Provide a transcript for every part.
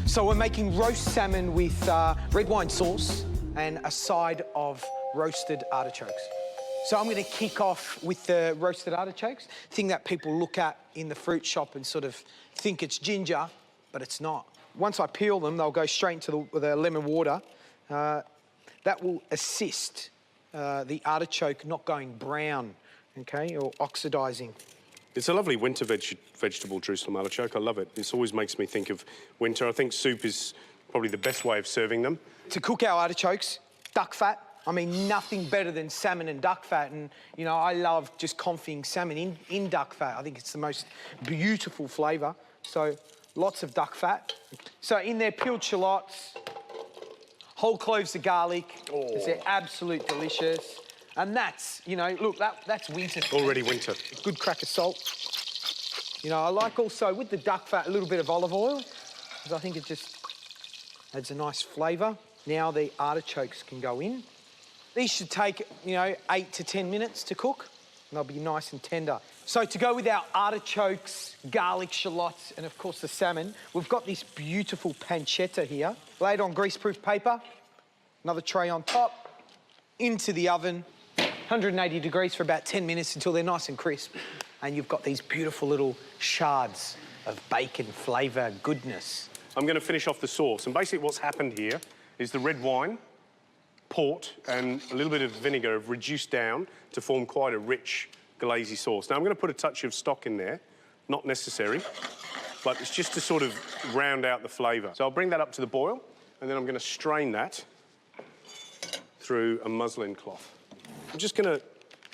So we're making roast salmon with red wine sauce and a side of roasted artichokes. So I'm going to kick off with the roasted artichokes, thing that people look at in the fruit shop and sort of think it's ginger, but it's not. Once I peel them, they'll go straight into the lemon water. That will assist the artichoke not going brown, okay, or oxidising. It's a lovely winter vegetable, Jerusalem artichoke. I love it. This always makes me think of winter. I think soup is probably the best way of serving them. To cook our artichokes, duck fat. I mean, nothing better than salmon and duck fat. And, you know, I love just confying salmon in duck fat. I think it's the most beautiful flavour. So lots of duck fat. So in there, peeled shallots, whole cloves of garlic, because they're absolute delicious. And that's, you know, look, that's winter. Already winter. Good crack of salt. You know, I like also, with the duck fat, a little bit of olive oil, because I think it just adds a nice flavour. Now the artichokes can go in. These should take, you know, 8 to 10 minutes to cook, and they'll be nice and tender. So to go with our artichokes, garlic, shallots, and of course the salmon, we've got this beautiful pancetta here, laid on greaseproof paper, another tray on top, into the oven, 180 degrees for about 10 minutes until they're nice and crisp. And you've got these beautiful little shards of bacon flavour goodness. I'm going to finish off the sauce. And basically what's happened here is the red wine, port, and a little bit of vinegar have reduced down to form quite a rich glazy sauce. Now, I'm going to put a touch of stock in there. Not necessary, but it's just to sort of round out the flavour. So I'll bring that up to the boil, and then I'm going to strain that through a muslin cloth. I'm just going to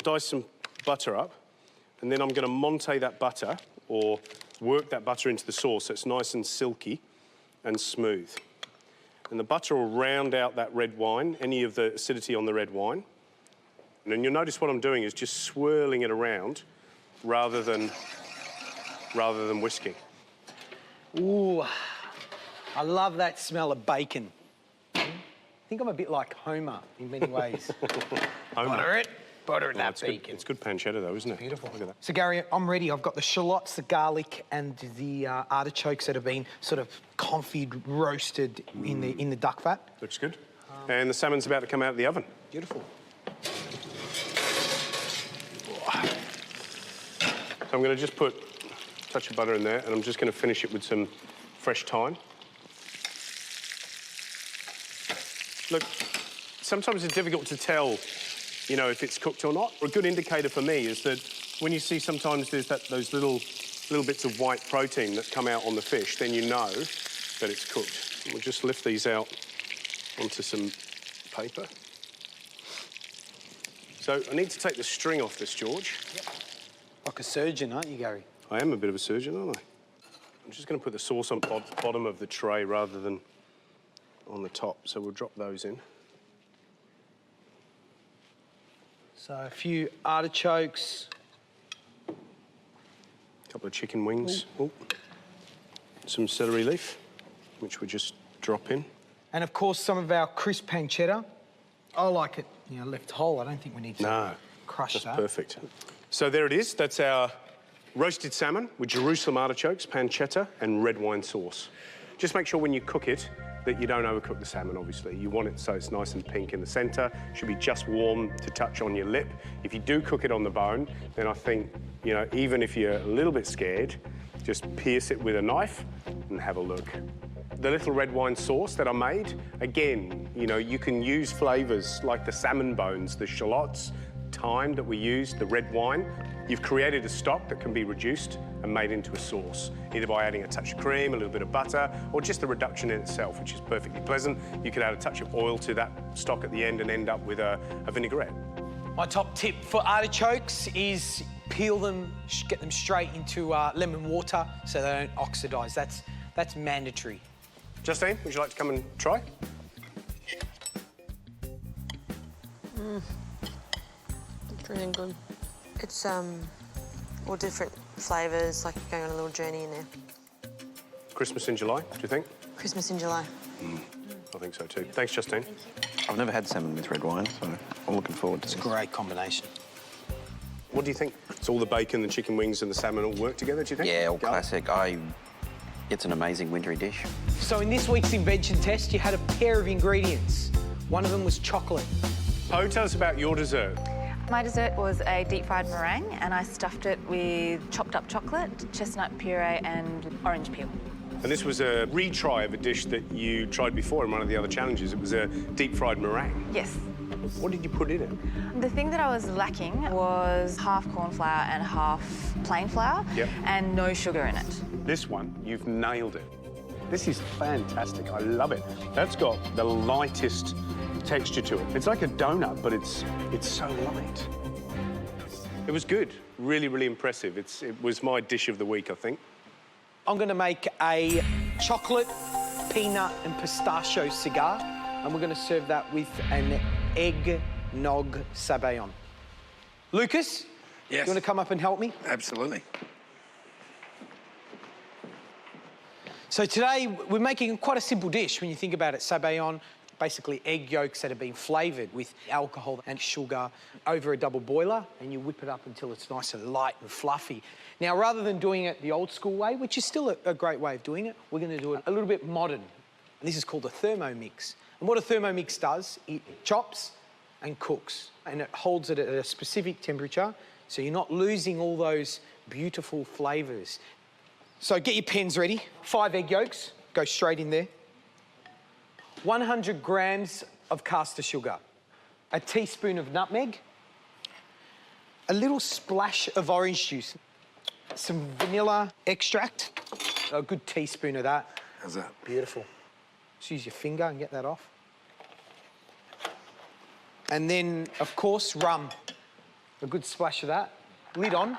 dice some butter up, and then I'm going to monte that butter, or work that butter into the sauce so it's nice and silky and smooth. And the butter will round out that red wine, any of the acidity on the red wine. And then you'll notice what I'm doing is just swirling it around rather than whisking. Ooh, I love that smell of bacon. I think I'm a bit like Homer in many ways. Homer. Butter that bacon. Good. It's good pancetta though, isn't it? Beautiful. Look at that. So Gary, I'm ready. I've got the shallots, the garlic, and the artichokes that have been sort of confied, roasted in the duck fat. Looks good. And the salmon's about to come out of the oven. Beautiful. So I'm going to just put a touch of butter in there, and I'm just going to finish it with some fresh thyme. Look, sometimes it's difficult to tell, you know, if it's cooked or not. A good indicator for me is that when you see sometimes there's those little bits of white protein that come out on the fish, then you know that it's cooked. We'll just lift these out onto some paper. So I need to take the string off this, George. Yep. Like a surgeon, aren't you, Gary? I am a bit of a surgeon, aren't I? I'm just going to put the sauce on the bottom of the tray rather than on the top, so we'll drop those in. So a few artichokes. A couple of chicken wings. Ooh. Some celery leaf, which we just drop in. And of course, some of our crisp pancetta. I like it, you know, left whole. I don't think we need to crush that. That's perfect. So there it is. That's our roasted salmon with Jerusalem artichokes, pancetta, and red wine sauce. Just make sure when you cook it that you don't overcook the salmon, obviously. You want it so it's nice and pink in the centre. Should be just warm to touch on your lip. If you do cook it on the bone, then I think, you know, even if you're a little bit scared, just pierce it with a knife and have a look. The little red wine sauce that I made, again, you know, you can use flavours like the salmon bones, the shallots, thyme that we used, the red wine. You've created a stock that can be reduced and made into a sauce, either by adding a touch of cream, a little bit of butter, or just the reduction in itself, which is perfectly pleasant. You could add a touch of oil to that stock at the end and end up with a vinaigrette. My top tip for artichokes is peel them, get them straight into lemon water so they don't oxidise. That's mandatory. Justine, would you like to come and try? It's really good. It's all different flavours, like going on a little journey in there. Christmas in July, do you think? Christmas in July. I think so too. Thanks, Justine. I've never had salmon with red wine, so I'm looking forward to It's this. a great combination. What do you think? It's all the bacon, the chicken wings and the salmon all work together, do you think? Yeah, all classic. It's an amazing wintry dish. So in this week's invention test, you had a pair of ingredients. One of them was chocolate. Po, tell us about your dessert. My dessert was a deep-fried meringue, and I stuffed it with chopped up chocolate, chestnut puree and orange peel. And this was a retry of a dish that you tried before in one of the other challenges. It was a deep-fried meringue. Yes. What did you put in it? The thing that I was lacking was half corn flour and half plain flour, Yep. and no sugar in it. This one, you've nailed it. This is fantastic. I love it. That's got the lightest texture to it. It's like a donut, but it's so light. It was good. Really, really impressive. It was my dish of the week, I think. I'm going to make a chocolate, peanut and pistachio cigar, and we're going to serve that with an eggnog Sabayon. Lucas? Yes. You want to come up and help me? Absolutely. So today, we're making quite a simple dish when you think about it. Sabayon, basically egg yolks that have been flavoured with alcohol and sugar over a double boiler, and you whip it up until it's nice and light and fluffy. Now, rather than doing it the old school way, which is still a great way of doing it, we're going to do it a little bit modern. And this is called a Thermomix. And what a Thermomix does, it chops and cooks, and it holds it at a specific temperature, so you're not losing all those beautiful flavours. So get your pens ready. 5 egg yolks, go straight in there. 100 grams of caster sugar, a teaspoon of nutmeg, a little splash of orange juice, some vanilla extract, a good teaspoon of that. How's that? Beautiful. Just use your finger and get that off. And then, of course, rum. A good splash of that. Lid on.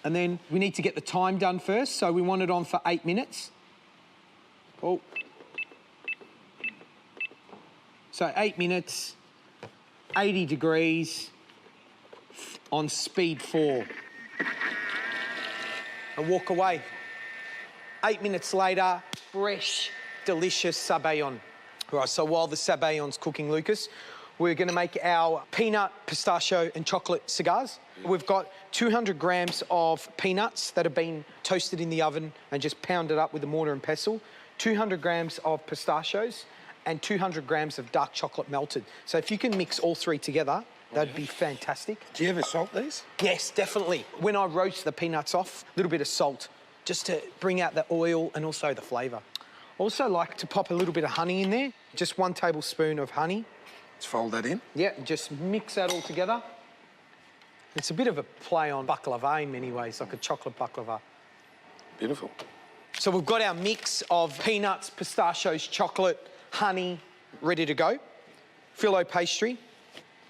And then we need to get the time done first, so we want it on for 8 minutes. Oh. So 8 minutes, 80 degrees, on speed 4. And walk away. 8 minutes later, fresh, delicious Sabayon. Right, so while the Sabayon's cooking, Lucas, we're going to make our peanut, pistachio and chocolate cigars. We've got 200 grams of peanuts that have been toasted in the oven and just pounded up with a mortar and pestle, 200 grams of pistachios and 200 grams of dark chocolate melted. So if you can mix all three together, that'd be fantastic. Do you ever salt these? Yes, definitely. When I roast the peanuts off, a little bit of salt, just to bring out the oil and also the flavour. Also like to pop a little bit of honey in there, just 1 tablespoon of honey. Let's fold that in. Yeah, just mix that all together. It's a bit of a play on baklava in many ways, like a chocolate baklava. Beautiful. So we've got our mix of peanuts, pistachios, chocolate, honey, ready to go. Filo pastry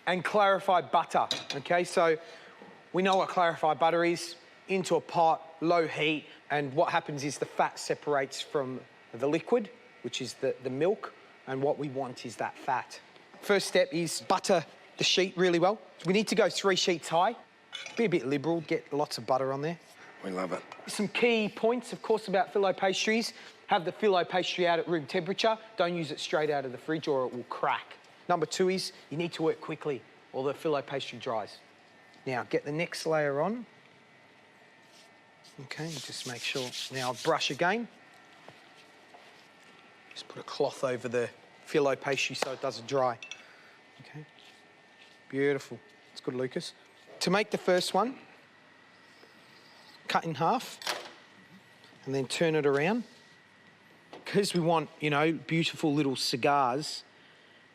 and clarified butter, okay? So we know what clarified butter is. Into a pot, low heat, and what happens is the fat separates from the liquid, which is the milk, and what we want is that fat. First step is butter the sheet really well. We need to go 3 sheets high. Be a bit liberal, get lots of butter on there. We love it. Some key points, of course, about filo pastries. Have the filo pastry out at room temperature. Don't use it straight out of the fridge or it will crack. Number 2 is you need to work quickly or the filo pastry dries. Now, get the next layer on. Okay, just make sure. Now, brush again. Just put a cloth over the filo pastry so it doesn't dry. Okay, beautiful. It's good, Lucas. To make the first one, cut in half and then turn it around. Because we want, you know, beautiful little cigars,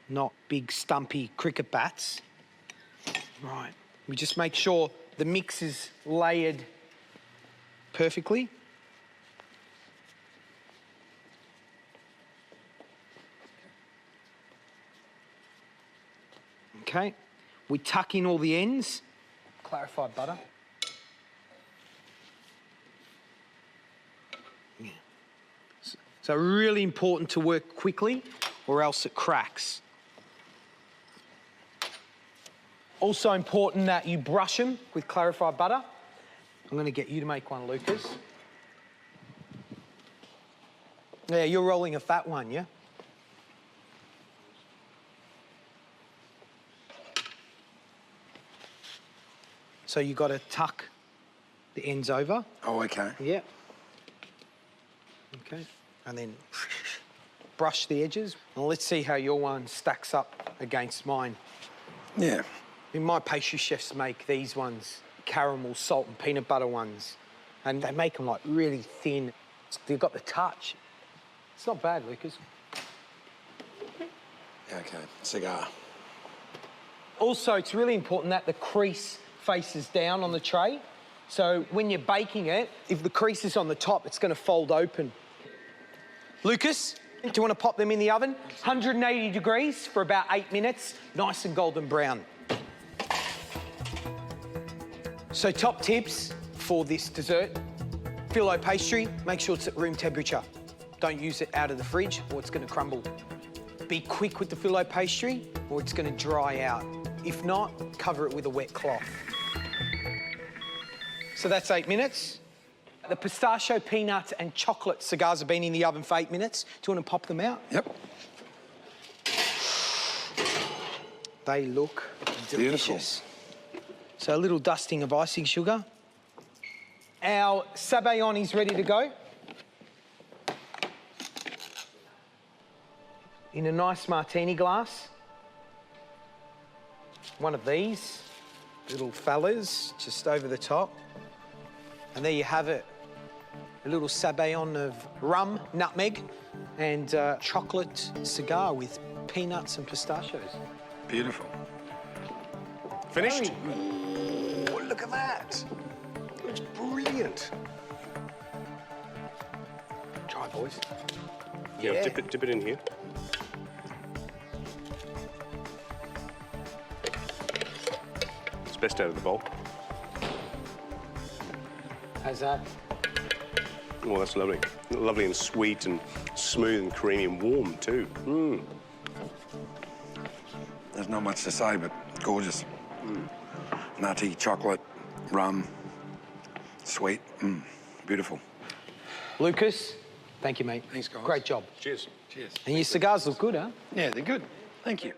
not big stumpy cricket bats. Right, we just make sure the mix is layered perfectly. Okay, we tuck in all the ends, clarified butter. Yeah. So really important to work quickly or else it cracks. Also important that you brush them with clarified butter. I'm going to get you to make one, Lucas. Yeah, you're rolling a fat one, yeah? So you got to tuck the ends over. Oh, okay. Yeah. Okay. And then brush the edges. And let's see how your one stacks up against mine. Yeah. My pastry chefs make these ones, caramel, salt and peanut butter ones. And they make them like really thin. They've got the touch. It's not bad, Lucas. Okay, cigar. Also, it's really important that the crease faces down on the tray. So when you're baking it, if the crease is on the top, it's going to fold open. Lucas, do you want to pop them in the oven? 180 degrees for about 8 minutes, nice and golden brown. So top tips for this dessert. Filo pastry, make sure it's at room temperature. Don't use it out of the fridge or it's going to crumble. Be quick with the filo pastry or it's going to dry out. If not, cover it with a wet cloth. So that's 8 minutes. The pistachio, peanuts and chocolate cigars have been in the oven for 8 minutes. Do you want to pop them out? Yep. They look delicious. Beautiful. So a little dusting of icing sugar. Our Sabayon is ready to go. In a nice martini glass. One of these little fellas just over the top. And there you have it. A little Sabayon of rum, nutmeg, and chocolate cigar with peanuts and pistachios. Beautiful. Finished? Oh, look at that. Looks brilliant. Try, boys. Yeah, dip it in here. It's best out of the bowl. How's that? Oh, that's lovely. Lovely and sweet and smooth and creamy and warm too. Mm. There's not much to say, but gorgeous. Nutty, chocolate, rum, sweet. Beautiful. Lucas, thank you, mate. Thanks, guys. Great job. Cheers. Cheers. And your cigars look good, huh? Yeah, they're good. Thank you.